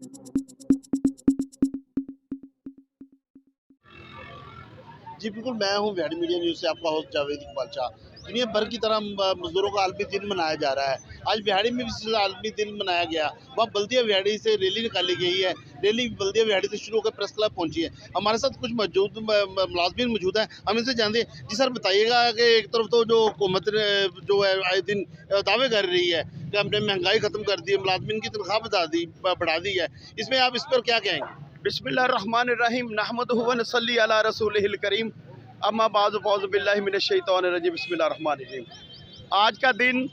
जी बिल्कुल, मैं हूँ वैड मीडिया न्यूज़ से आपका होस्ट जावेद इकबाल शाह। दुनिया भर की तरह मज़दूरों का आलमी दिन मनाया जा रहा है। आज बिहाड़ी में भी आलमी दिन मनाया गया। वहाँ बल्दिया बिहाड़ी से रैली निकाली गई है। रैली बल्दिया बिहाड़ी से शुरू होकर प्रेस क्लब पहुँची है। हमारे साथ कुछ मुलाज़िमीन मौजूद हैं। हम इनसे जानते हैं। जी सर, बताइएगा कि एक तरफ तो जो हुकूमत ने जो है आए दिन दावे कर रही है कि हमने महंगाई ख़त्म कर दी है, मुलाज़िमीन की तनख्वाह बढ़ा दी है। इसमें आप इस पर क्या कहेंगे? बिस्मिल्लाहिर्रहमानिर्रहीम नहमदुहु व नसल्ली अला रसूलिहिल करीम अम्मा बाद फ़ौज़ु बिल्लाहि मिनश शैतानिर रजीम बिस्मिल्लाहिर्रहमानिर्रहीम। आज का दिन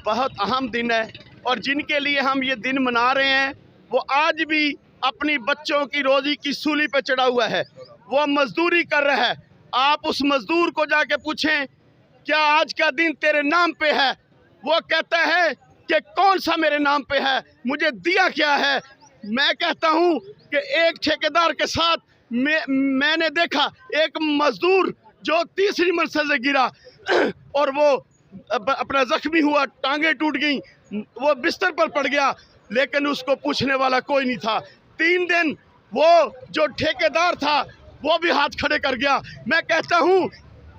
बहुत अहम दिन है और जिनके लिए हम ये दिन मना रहे हैं वो आज भी अपनी बच्चों की रोज़ी की सूली पे चढ़ा हुआ है। वो मजदूरी कर रहा है। आप उस मजदूर को जाके पूछें क्या आज का दिन तेरे नाम पे है, वो कहता है कि कौन सा मेरे नाम पे है, मुझे दिया क्या है। मैं कहता हूँ कि एक ठेकेदार के साथ मैंने देखा एक मजदूर जो तीसरी मंजिल से गिरा और वो अपना जख्मी हुआ, टांगे टूट गई, वो बिस्तर पर पड़ गया, लेकिन उसको पूछने वाला कोई नहीं था। 3 दिन वो जो ठेकेदार था वो भी हाथ खड़े कर गया। मैं कहता हूँ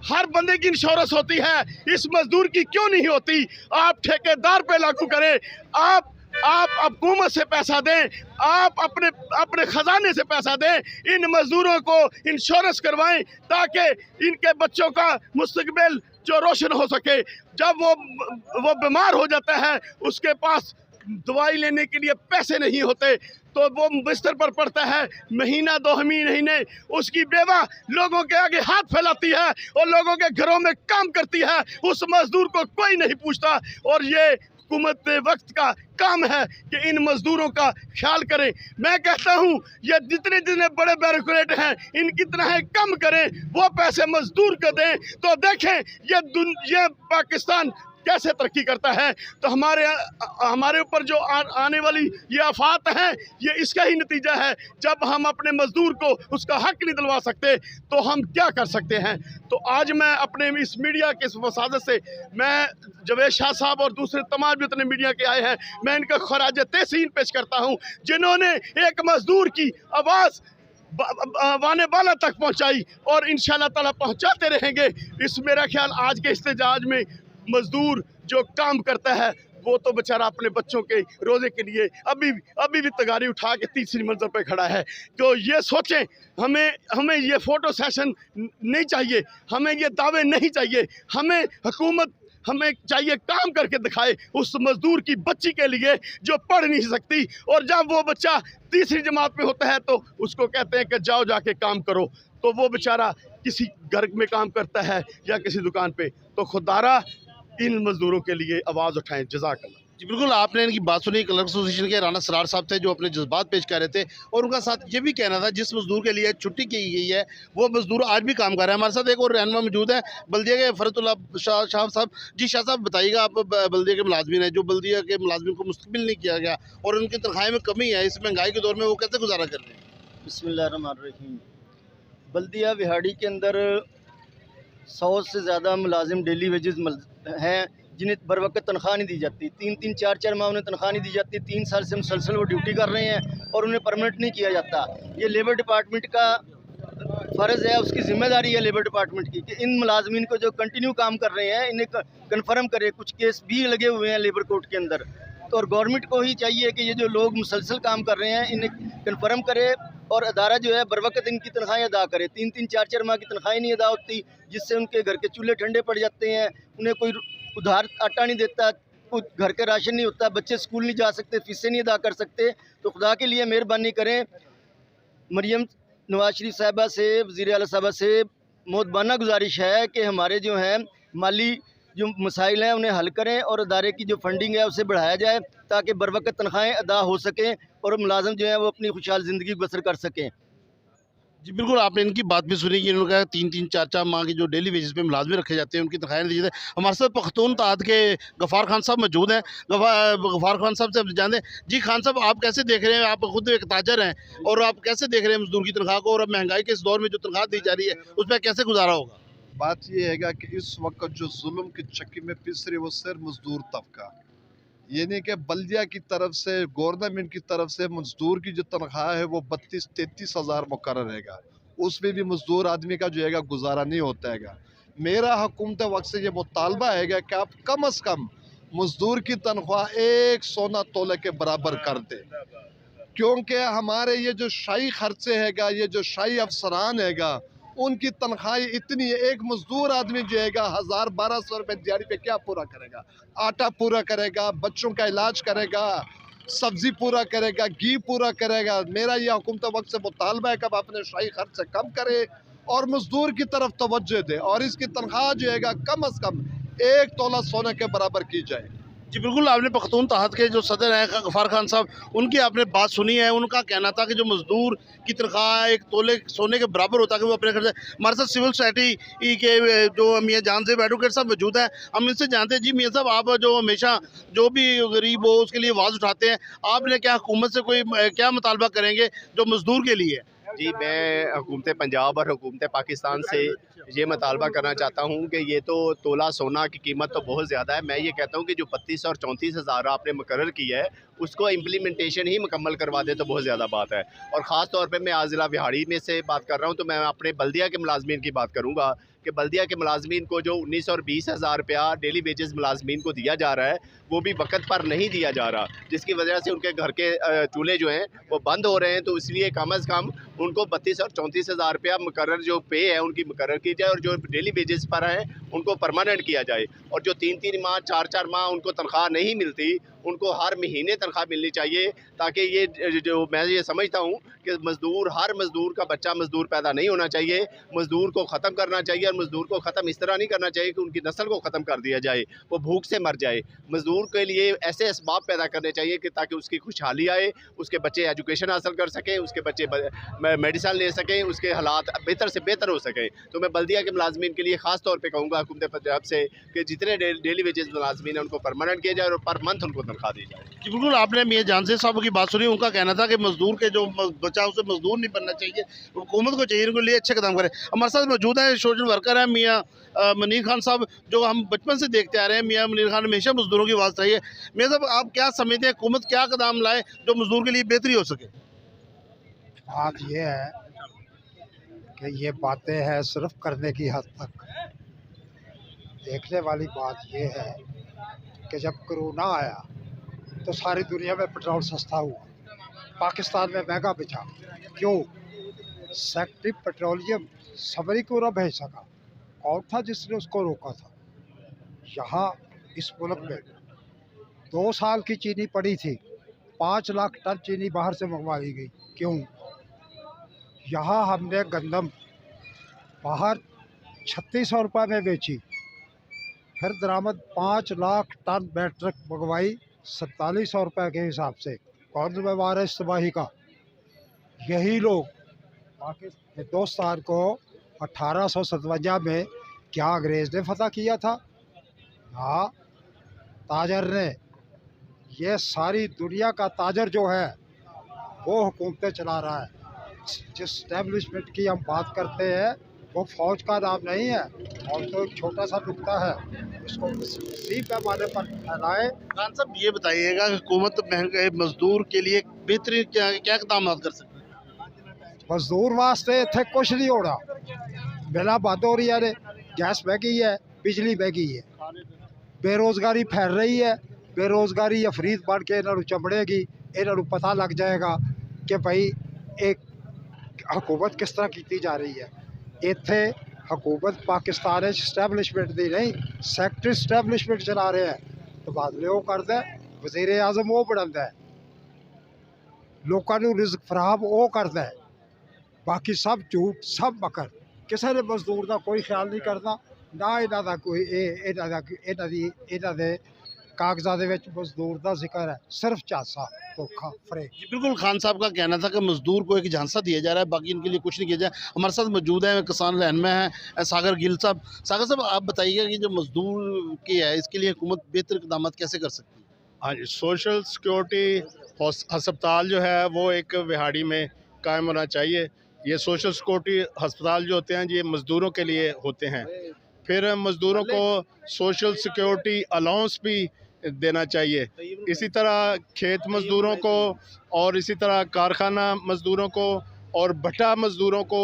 हर बंदे की इंश्योरेंस होती है, इस मजदूर की क्यों नहीं होती। आप ठेकेदार पे लागू करें, आप हुकूमत से पैसा दें, आप अपने खजाने से पैसा दें, इन मजदूरों को इंश्योरेंस करवाएं ताकि इनके बच्चों का मुस्तकबिल जो रोशन हो सके। जब वो बीमार हो जाता है, उसके पास दवाई लेने के लिए पैसे नहीं होते तो वो बिस्तर पर पड़ता है, महीना 2 महीने उसकी बेवा लोगों के आगे हाथ फैलाती है और लोगों के घरों में काम करती है। उस मजदूर को कोई नहीं पूछता और ये हुकूमत वक्त का काम है कि इन मजदूरों का ख्याल करें। मैं कहता हूँ ये जितने बड़े ब्यूरोक्रेट हैं इनकी तरह कम करें, वो पैसे मजदूर को दें तो देखें ये पाकिस्तान कैसे तरक्की करता है। तो हमारे ऊपर जो आने वाली ये आफात हैं ये इसका ही नतीजा है। जब हम अपने मजदूर को उसका हक नहीं दिलवा सकते तो हम क्या कर सकते हैं। तो आज मैं अपने इस मीडिया के वसादत से मैं जवेद शाह साहब और दूसरे तमाम जितने मीडिया के आए हैं, मैं इनका खराज तहसीन पेश करता हूँ जिन्होंने एक मजदूर की आवाज़ वाने बाला तक पहुँचाई और इंशाअल्लाह ताला पहुँचाते रहेंगे। इस मेरा ख्याल आज के इस्तेजाज में मजदूर जो काम करता है वो तो बेचारा अपने बच्चों के रोज़े के लिए अभी भी तगारी उठा के तीसरी मंजिल पे खड़ा है। तो ये सोचें, हमें ये फ़ोटो सेशन नहीं चाहिए, हमें ये दावे नहीं चाहिए। हमें चाहिए काम करके दिखाए उस मजदूर की बच्ची के लिए जो पढ़ नहीं सकती, और जब वो बच्चा तीसरी जमात में होता है तो उसको कहते हैं कि जाओ जाके काम करो, तो वो बेचारा किसी घर में काम करता है या किसी दुकान पे। तो खुदारा इन मजदूरों के लिए आवाज़ उठाएं। जज़ाकल्लाह। जी बिल्कुल, आपने इनकी बात सुनी। क्लर्क एसोसिएशन के राना सरार साहब थे जो अपने जज्बात पेश कर रहे थे और उनका साथ ये भी कहना था जिस मजदूर के लिए छुट्टी की गई है वो मजदूर आज भी काम कर रहा है। हमारे साथ एक और रहनुमा मौजूद है, बल्दिया के फरतुल्ला शाह साहब। जी शाह साहब, बताइएगा, आप बल्दिया के मुलाजमिन हैं, जो बल्दिया के मुलाजमिन को मुस्तकबिल नहीं किया गया और उनकी तनख्वाही में कमी है, इस महंगाई के दौर में वो कैसे गुजारा कर रहे हैं? बिस्मिल्लाहिर्रहमानिर्रहीम। बल्दिया बिहाड़ी के अंदर 100 से ज़्यादा मुलाजिम डेली वेजेस हैं जिन्हें बर वक्त तनख्वाह नहीं दी जाती। 3-3, 4-4 माह उन्हें तनख्वाह नहीं दी जाती। 3 साल से मुसलसल वो ड्यूटी कर रहे हैं और उन्हें परमानेंट नहीं किया जाता। ये लेबर डिपार्टमेंट का फ़र्ज़ है, उसकी ज़िम्मेदारी है लेबर डिपार्टमेंट की कि इन मुलाजमीन को जो कंटिन्यू काम कर रहे हैं इन्हें कन्फर्म करे। कुछ केस भी लगे हुए हैं लेबर कोर्ट के अंदर, तो और गवर्नमेंट को ही चाहिए कि ये जो लोग मुसलसल काम कर रहे हैं इन्हें कन्फर्म करे और अदारा जो है बर वक्त इनकी तनख्वाहें अदा करे। 3-3, 4-4 माह की तनख्वाहें नहीं अदा होती, जिससे उनके घर के चूल्हे ठंडे पड़ जाते हैं, उन्हें कोई उधार आटा नहीं देता, कुछ घर के राशन नहीं होता, बच्चे स्कूल नहीं जा सकते, फीसें नहीं अदा कर सकते। तो खुदा के लिए मेहरबानी करें, मरियम नवाज शरीफ साहिबा से, वज़ीर आला साहिबा से मोहब्बाना गुजारिश है कि हमारे जो हैं माली जो मसाइल हैं उन्हें हल करें और अदारे की जो फंडिंग है उसे बढ़ाया जाए ताकि बर वक्त तनख्वाहें अदा हो सकें और मुलाजम जो है वो अपनी खुशहाल ज़िंदगी बसर कर सकें। जी बिल्कुल, आपने इनकी बात भी सुनी कि इन्होंने कहा 3-3, 4-4 माह की जो डेली वेजेस पे मुलाजमे रखे जाते हैं उनकी तनख्वाहें दी जाती है। हमारे साथ पख्तून ताद के गफ़ार खान साहब मौजूद हैं। गफ़ार खान साहब से हम जानते हैं। जी खान साहब, आप कैसे देख रहे हैं, आप खुद एक ताजर हैं, और आप कैसे देख रहे हैं मजदूर की तनख्वाह को, और अब महंगाई के इस दौर में जो तनख्वाह दी जा रही है उस पर कैसे गुजारा होगा? बात यह है कि इस वक्त जो जुल्म की चक्की में पिस रहे वो सिर मजदूर तबका, यानी कि बल्दिया की तरफ से, गवर्नमेंट की तरफ से मजदूर की जो तनख्वाह है वो 32-33 हज़ार मुकर्रर रहेगा। उसमें भी मजदूर आदमी का जो है गुजारा नहीं होता है। मेरा हुकूमत वक्त से ये मुतालबा है कि आप कम अज़ कम मजदूर की तनख्वाह 1 सोना तोले के बराबर कर दें, क्योंकि हमारे ये जो शाही खर्चे हैगा, ये जो शाही अफसरान हैगा, उनकी तनख्वाही इतनी है। एक मजदूर आदमी जो हैगा 1000-1200 रुपये दिहाड़ी पे क्या पूरा करेगा? आटा पूरा करेगा, बच्चों का इलाज करेगा, सब्जी पूरा करेगा, घी पूरा करेगा। मेरा ये हुकूमत वक्त से मुतालबा है कि आप अपने शाही खर्च से कम करें और मजदूर की तरफ तवज्जो दें और इसकी तनख्वाह जो हैगा कम अज़ कम 1 तोला सोने के बराबर की जाए। जी बिल्कुल, आपने पख्तून तहत के जो सदर हैं गफ़ार खान साहब, उनकी आपने बात सुनी है। उनका कहना था कि जो मजदूर की तनख्वाह 1 तोले सोने के बराबर होता है कि वो अपने खर्च। हमारे साथ सिविल सोसाइटी के जो मियाँ जान ज़ेब एडवोकेट साहब मौजूद हैं, हम इनसे जानते हैं। जी मियाँ साहब, आप जो हमेशा जो भी गरीब हो उसके लिए आवाज़ उठाते हैं, आपने क्या हुकूमत से कोई क्या मुतालबा करेंगे जो मजदूर के लिए? जी, मैं हुकूमत पंजाब और हुकूमत पाकिस्तान से ये मुतालबा करना चाहता हूँ कि ये तो तोला सोना की कीमत तो बहुत ज़्यादा है। मैं ये कहता हूँ कि जो 32 और 34 हज़ार आपने मुकर्रर किया है, उसको इम्प्लीमेंटेशन ही मुकम्मल करवा दे तो बहुत ज़्यादा बात है। और ख़ास तौर पे मैं आज ज़िला विहाड़ी में से बात कर रहा हूँ, तो मैं अपने बल्दिया के मुलाजमीन की बात करूँगा कि बल्दिया के मुलाजमीन को जो 19 और 20 हज़ार रुपया डेली वेजेस मुलाजमीन को दिया जा रहा है, वो भी वक्त पर नहीं दिया जा रहा, जिसकी वजह से उनके घर के चूल्हे जो हैं वो बंद हो रहे हैं। तो इसलिए कम अज़ कम उनको 32 और 34 हज़ार रुपया मुकर्रर जो पे है उनकी मुकर्रर की जाए, और जो डेली वेजेस पर हैं उनको परमानेंट किया जाए। और जो 3-3 माह 4-4 माह उनको तनख्वाह नहीं मिलती, उनको हर महीने तनख्वाह मिलनी चाहिए, ताकि ये जो मैं ये समझता हूँ कि हर मज़दूर का बच्चा मज़दूर पैदा नहीं होना चाहिए। मज़दूर को ख़त्म करना चाहिए, और मज़दूर को ख़त्म इस तरह नहीं करना चाहिए कि उनकी नस्ल को ख़त्म कर दिया जाए, वो भूख से मर जाए। मज़दूर के लिए ऐसे असबाब पैदा करने चाहिए कि ताकि उसकी खुशहाली आए, उसके बच्चे एजुकेशन हासिल कर सकें, उसके बच्चे मेडिसन ले सकें, उसके हालात बेहतर से बेहतर हो सकें। तो मैं बल्दिया के मुलाजमीन के लिए ख़ास तौर पर कहूँगा हुकूमत पंजाब से कि जितने डेली वेजेस मुलाजमीन हैं उनको परमानेंट किया जाए और पर मंथ उनको तनख्वाह दी जाए। जी बिल्कुल, आपने मियाँ जानसेब साहब की बात सुनी। उनका कहना था कि मजदूर के जो बच्चा उसे मजदूर नहीं बनना चाहिए, हुकूमत को चाहिए उनके लिए अच्छे कदम करे। हमारे साथ मौजूद हैं सोशल वर्कर हैं मियाँ मुनीर खान साहब, जो हम बचपन से देखते आ रहे हैं। मियाँ मुनीर खान हमेशा मजदूरों की आवाज़ चाहिए। मियाँ साहब, आप क्या समझते हैं, हुकूमत क्या कदम लाए जो मजदूर के लिए बेहतरी हो सके? बात ये है कि ये बातें हैं सिर्फ करने की हद तक। देखने वाली बात ये है कि जब कोरोना आया तो सारी दुनिया में पेट्रोल सस्ता हुआ, पाकिस्तान में महंगा बेचा। क्यों? सेक्रेटरी पेट्रोलियम सबरी को न भेज सका। कौन था जिसने उसको रोका था? यहाँ इस मुल्क में 2 साल की चीनी पड़ी थी, 5 लाख टन चीनी बाहर से मंगवाई गई। क्यों? यहाँ हमने गंदम बाहर 3600 रुपये में बेची, फिर दरामद 5 लाख टन बैटरक मंगवाई 4700 रुपये के हिसाब से। कौन जिम्मेवार है इस तबाही का? यही लोग। हिंदुस्तान को 1857 में क्या अंग्रेज़ ने फतह किया था? हाँ, ताजर ने। ये सारी दुनिया का ताजर जो है वो हुकूमतें चला रहा है। जिस स्टैब्लिशमेंट की हम बात करते हैं वो फ़ौज का नाम नहीं है, और तो एक छोटा सा नुकता है, इसको इसी पैमाने पर फैलाए। खान साहब, ये बताइएगा कि हुकूमत महंगे मजदूर के लिए बेहतरीन क्या क्या इक़दाम कर सकती है? मजदूर वास्ते इतने कुछ नहीं होना। बिला बंद हो रही है, गैस महंगी है, बिजली महंगी है, बेरोज़गारी फैल रही है। बेरोज़गारी अफरीद बन के इन्हों चमड़ेगी। इन्हों पता लग जाएगा कि भाई एक हुकूमत किस तरह की जा रही है। इत्थे हुकूमत पाकिस्तान स्टैबलिशमेंट दी नहीं, सैकटरी स्टैबलिशमेंट चला रहे हैं। तबादले वो करता है, वज़ीर आज़म वो बनाता है, लोगों को रिज़्क फराहम वो करता है। बाकी सब झूठ, सब मकर। किसी ने मजदूर का कोई ख्याल नहीं करता, ना इन्हों का कोई इन्हों के कागजात मजदूर का जिक्र है, सिर्फ झांसा धोखा फरेब। जी बिल्कुल, खान साहब का कहना था कि मजदूर को एक झांसा दिया जा रहा है, बाकी इनके लिए कुछ नहीं किया जाए। हमारे साथ मौजूद है किसान रहनुमा हैं सागर गिल साहब। सागर साहब, आप बताइएगा कि जो मजदूर की है इसके लिए हुकूमत बेहतर इक़दाम कैसे कर सकती है? हाँ जी, सोशल सिक्योरिटी अस्पताल जो है वो एक विहाड़ी में कायम होना चाहिए। ये सोशल सिक्योरिटी अस्पताल जो होते हैं ये मज़दूरों के लिए होते हैं। फिर मज़दूरों को सोशल सिक्योरिटी अलाउंस भी देना चाहिए। इसी तरह खेत मज़दूरों को और इसी तरह कारखाना मज़दूरों को और भट्टा मज़दूरों को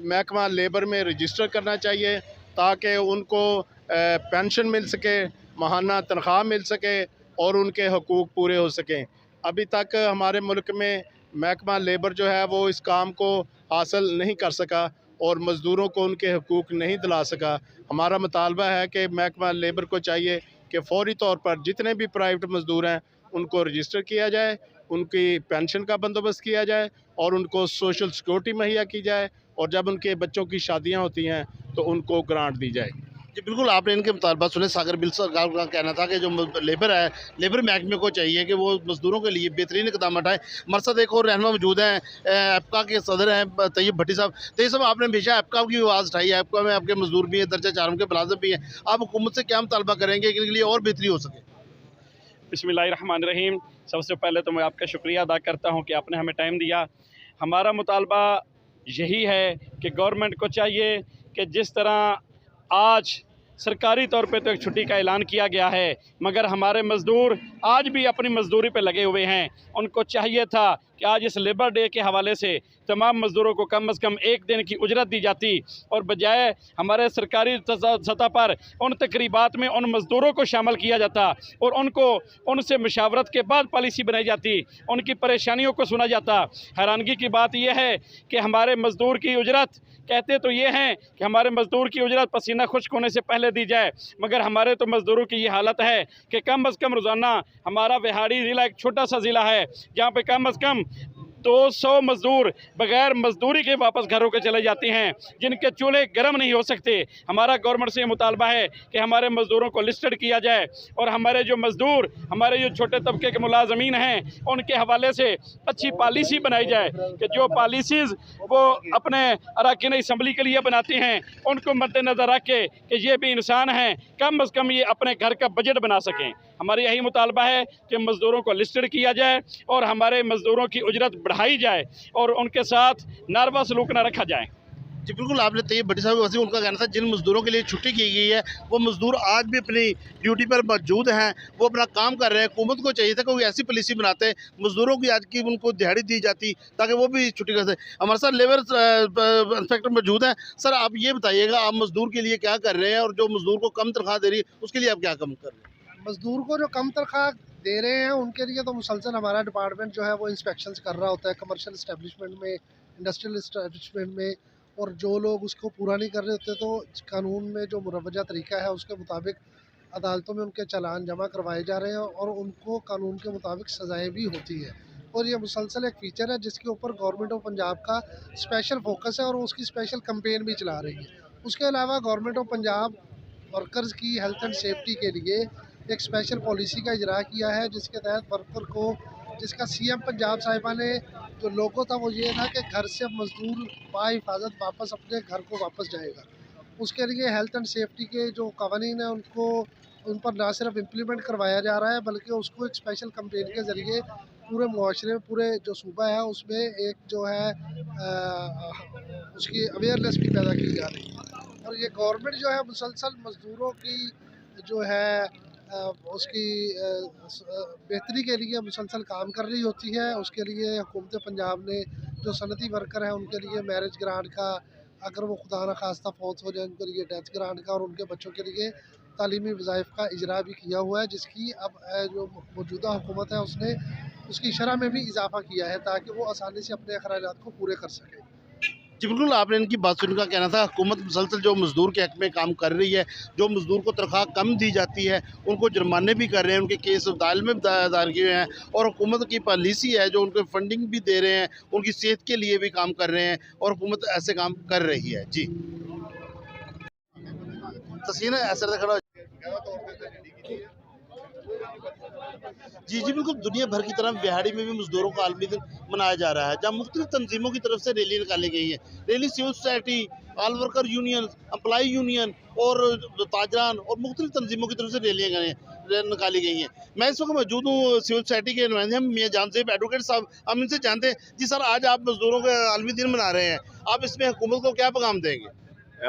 महकमा लेबर में रजिस्टर करना चाहिए ताकि उनको पेंशन मिल सके, माहाना तनख्वाह मिल सके और उनके हकूक़ पूरे हो सकें। अभी तक हमारे मुल्क में महकमा लेबर जो है वो इस काम को हासिल नहीं कर सका और मज़दूरों को उनके हकूक़ नहीं दिला सका। हमारा मुतालबा है कि महकमा लेबर को चाहिए कि फ़ौरी तौर पर जितने भी प्राइवेट मज़दूर हैं उनको रजिस्टर किया जाए, उनकी पेंशन का बंदोबस्त किया जाए और उनको सोशल सिक्योरिटी मुहैया की जाए और जब उनके बच्चों की शादियां होती हैं तो उनको ग्रांट दी जाए। जी बिल्कुल, आपने इनके मुतालबा सुने। सागर बिल सरकार का कहना था कि जो लेबर है, लेबर महकमे को चाहिए कि वो मज़दूरों के लिए बेहतरीन इक़दाम उठाएँ। हमारे साथ एक और रहनुमा मौजूद हैं, एप्का के सदर हैं तैयब भट्टी साहब। तैयब साहब, आपने हमेशा एप्का की आवाज़ उठाई है, एप्का में आपके मज़दूर भी हैं, दर्जा 4 के मुलाज़िम भी हैं। आप हुकूमत से क्या मुतालबा करेंगे कि इनके लिए और बेहतरी हो सके? बिस्मिल्लाहिर्रहमानिर्रहीम। सबसे पहले तो मैं आपका शुक्रिया अदा करता हूँ कि आपने हमें टाइम दिया। हमारा मुतालबा यही है कि गवर्नमेंट को चाहिए कि जिस तरह आज सरकारी तौर पे तो एक छुट्टी का ऐलान किया गया है, मगर हमारे मज़दूर आज भी अपनी मज़दूरी पे लगे हुए हैं। उनको चाहिए था कि आज इस लेबर डे के हवाले से तमाम मज़दूरों को कम से कम एक दिन की उजरत दी जाती और बजाय हमारे सरकारी सतह पर उन तकरीबात में उन मज़दूरों को शामिल किया जाता और उनसे मशावरत के बाद पॉलिसी बनाई जाती, उनकी परेशानियों को सुना जाता। हैरानगी की बात यह है कि हमारे मज़दूर की उजरत कहते तो ये हैं कि हमारे मज़दूर की उजरत पसीना खुश्क होने से पहले दी जाए, मगर हमारे तो मज़दूरों की ये हालत है कि कम से कम रोज़ाना हमारा बिहाड़ी ज़िला एक छोटा सा ज़िला है जहाँ पे कम से कम 200 मज़दूर बग़ैर मज़दूरी के वापस घरों के चले जाते हैं, जिनके चूल्हे गर्म नहीं हो सकते। हमारा गवर्नमेंट से मुतालबा है कि हमारे मज़दूरों को लिस्टेड किया जाए और हमारे जो मज़दूर, हमारे जो छोटे तबके के मुलाजमीन हैं, उनके हवाले से अच्छी पॉलिसी बनाई जाए कि जो पॉलिसीज़ वो अपने अरकान असम्बली के लिए बनाते हैं उनको मद्देनज़र रख के कि ये भी इंसान हैं, कम से कम ये अपने घर का बजट बना सकें। हमारा यही मुतालबा है कि मज़दूरों को लिस्टेड किया जाए और हमारे मज़दूरों की उजरत बढ़ाई जाए और उनके साथ नारवा सलूक न रखा जाए। जी बिल्कुल, आपने तैयब भट्टी साहब वैसे उनका कहना था जिन मज़दूरों के लिए छुट्टी की गई है वो मज़दूर आज भी अपनी ड्यूटी पर मौजूद हैं, वो अपना काम कर रहे हैं। हुकूमत को चाहिए था कोई ऐसी पॉलिसी बनाते मज़दूरों की आज की उनको दिहाड़ी दी जाती ताकि वो भी छुट्टी कर सकें। हमारे साथ लेबर इंस्पेक्टर मौजूद हैं। सर, आप ये बताइएगा, आप मज़दूर के लिए क्या कर रहे हैं और जो मज़दूर को कम तनख्वाह दे रही है उसके लिए आप क्या कम कर रहे हैं? मज़दूर को जो कम तनख्वाह दे रहे हैं उनके लिए तो मुसलसल हमारा डिपार्टमेंट जो है वो इंस्पेक्शंस कर रहा होता है कमर्शियल इस्टेब्लिशमेंट में, इंडस्ट्रियल इस्टेब्लिशमेंट में, और जो लोग उसको पूरा नहीं कर रहे होते तो कानून में जो मुरवजा तरीका है उसके मुताबिक अदालतों में उनके चालान जमा करवाए जा रहे हैं और उनको कानून के मुताबिक सज़ाएँ भी होती है। और ये मुसलसल एक फ़ीचर है जिसके ऊपर गवर्नमेंट ऑफ पंजाब का स्पेशल फोकस है और उसकी स्पेशल कैंपेन भी चला रही है। उसके अलावा गवर्नमेंट ऑफ पंजाब वर्कर्स की हेल्थ एंड सेफ्टी के लिए एक स्पेशल पॉलिसी का इजरा किया है जिसके तहत वर्कर को, जिसका सीएम पंजाब साहिबा ने जो लोगो था वो ये था कि घर से मज़दूर बाहिफाजत वापस अपने घर को वापस जाएगा। उसके लिए हेल्थ एंड सेफ्टी के जो कवानीन हैं उनको उन पर ना सिर्फ इम्प्लीमेंट करवाया जा रहा है बल्कि उसको एक स्पेशल कैंपेन के ज़रिए पूरे मुआशरे में, पूरे जो सूबा है उसमें एक जो है उसकी अवेयरनेस भी पैदा की जा रही है। और ये गवर्नमेंट जो है मुसलसल मज़दूरों की जो है उसकी बेहतरी के लिए मुसलसल काम कर रही होती है। उसके लिए हुकूमत पंजाब ने जो सनती वर्कर हैं उनके लिए मैरिज ग्रांट का, अगर वो खुदा न खास्ता फौत हो जाए उनके लिए डेथ ग्रांट का, और उनके बच्चों के लिए तालीमी वज़ाइफ का इजरा भी किया हुआ है, जिसकी अब जो मौजूदा हुकूमत है उसने उसकी शरह में भी इजाफा किया है ताकि वो आसानी से अपने अखराजात को पूरे कर सकें। जी बिल्कुल, आपने इनकी बात सुन का कहना था हुकूमत मुसलसल जो मज़दूर के हक़ में काम कर रही है, जो मज़दूर को तनख्वाह कम दी जाती है उनको जुर्माने भी कर रहे हैं, उनके केस अदालत में दायर किए हुए हैं और हुकूमत की पॉलिसी है जो उनको फंडिंग भी दे रहे हैं, उनकी सेहत के लिए भी काम कर रहे हैं और हुकूमत ऐसे काम कर रही है। जी तस्वीर ऐसा खड़ा जी बिल्कुल, दुनिया भर की तरह बिहाड़ी में भी मज़दूरों का आलमी दिन मनाया जा रहा है, जहाँ मुख्तलिफ तंजीमों की तरफ से रैली निकाली गई है। Rally civil society, all worker union, employee union और ताजरान और मुख्तलिफ तंजीमों की तरफ से रैलियाँ निकाली गई हैं। मैं इस वक्त मौजूद हूँ सिविल सोसाइटी के नुमाइंदे हम मियां जान सेब एडवोकेट साहब, हम इनसे जानते हैं। जी सर, आज आप मज़दूरों का आलमी दिन मना रहे हैं, आप इसमें हुकूमत को क्या पैगाम देंगे?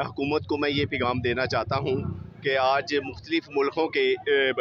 हुकूमत को मैं ये पैगाम देना चाहता हूँ कि आज मुख्तलिफ़ मुल्कों के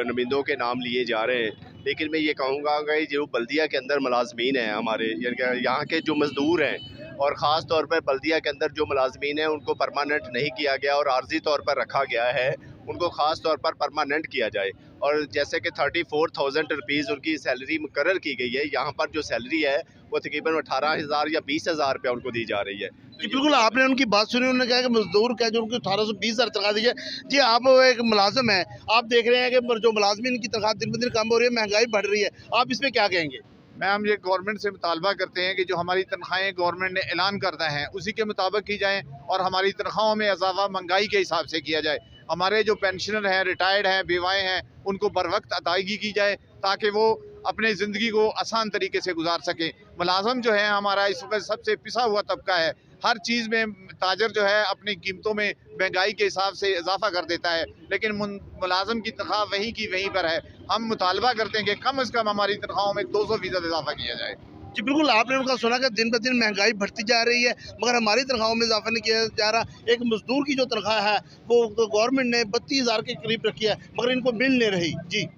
नुमाइंदों के नाम लिए जा रहे हैं, लेकिन मैं ये कहूँगा कि जो बल्दिया के अंदर मुलाजमीन हैं हमारे, यानी कि यहाँ के जो मज़दूर हैं और ख़ास तौर पर बल्दिया के अंदर जो मुलाजमीन हैं उनको परमानेंट नहीं किया गया और आर्जी तौर पर रखा गया है, उनको ख़ास तौर पर परमानेंट किया जाए। और जैसे कि 34,000 रुपीज़ उनकी सैलरी मुकर्रर की गई है, यहाँ पर जो सैलरी है वो तकरीबन 18,000 या 20,000 रुपया उनको दी जा रही है। जी बिल्कुल, आपने उनकी बात सुनी। उन्होंने कहा कि मजदूर क्या जो उनको 1820,000 तनख्वाह दी है। जी आप एक मुलाजिम हैं, आप देख रहे हैं कि जो मुलाजमीन की तनख्वाह दिन ब दिन कम हो रही है, महंगाई बढ़ रही है, आप इसमें क्या कहेंगे? हम ये गवर्नमेंट से मुतालबा करते हैं कि जो हमारी तनख्वाहें गवर्नमेंट ने ऐलान करना है उसी के मुताबिक की जाएँ और हमारी तनख्वाहों में इजाफा महंगाई के हिसाब से किया जाए। हमारे जो पेंशनर हैं, रिटायर्ड हैं, बेवाएँ हैं, उनको बर वक्त अदायगी की जाए ताकि वो अपने ज़िंदगी को आसान तरीके से गुजार सकें। मुलाजम जो है हमारा इस वक्त सबसे पिसा हुआ तबका है। हर चीज़ में ताजर जो है अपनी कीमतों में महंगाई के हिसाब से इजाफा कर देता है, लेकिन मुलाजम की तनख्वाह वहीं की वहीं पर है। हम मुतालबा करते हैं कि कम से कम हमारी तनख्वाहों में 200% इजाफा किया जाए। जी बिल्कुल, आपने उनका सुना कि दिन ब दिन महंगाई बढ़ती जा रही है मगर हमारी तनख्वाहों में इजाफा नहीं किया जा रहा। एक मजदूर की जो तनख्वाह है वो गवर्नमेंट ने 32,000 के करीब रखी है मगर इनको मिल नहीं रही। जी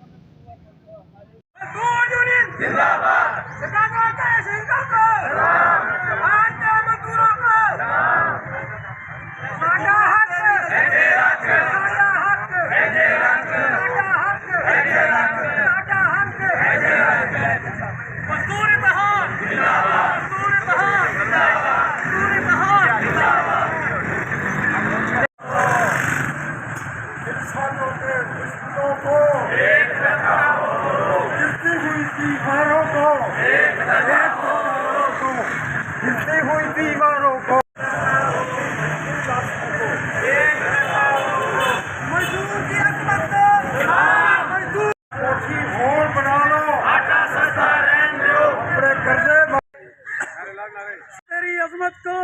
तेरी अजमत को,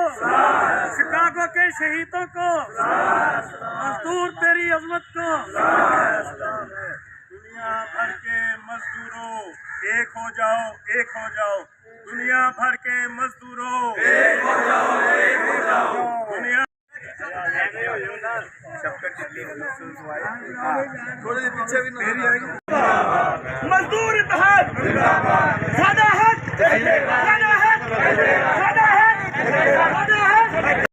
शिकागो के शहीदों को, मजदूर तेरी अजमत को। दुनिया भर के मजदूरों एक हो जाओ, एक हो जाओ। दुनिया भर के मजदूरों एक हो जाओ, एक हो जाओ। दुनिया थोड़े पीछे भी मजदूर इत्तेहाद ज़्यादा हक, ज़्यादा हक, ज़्यादा हक, ज़्यादा हक।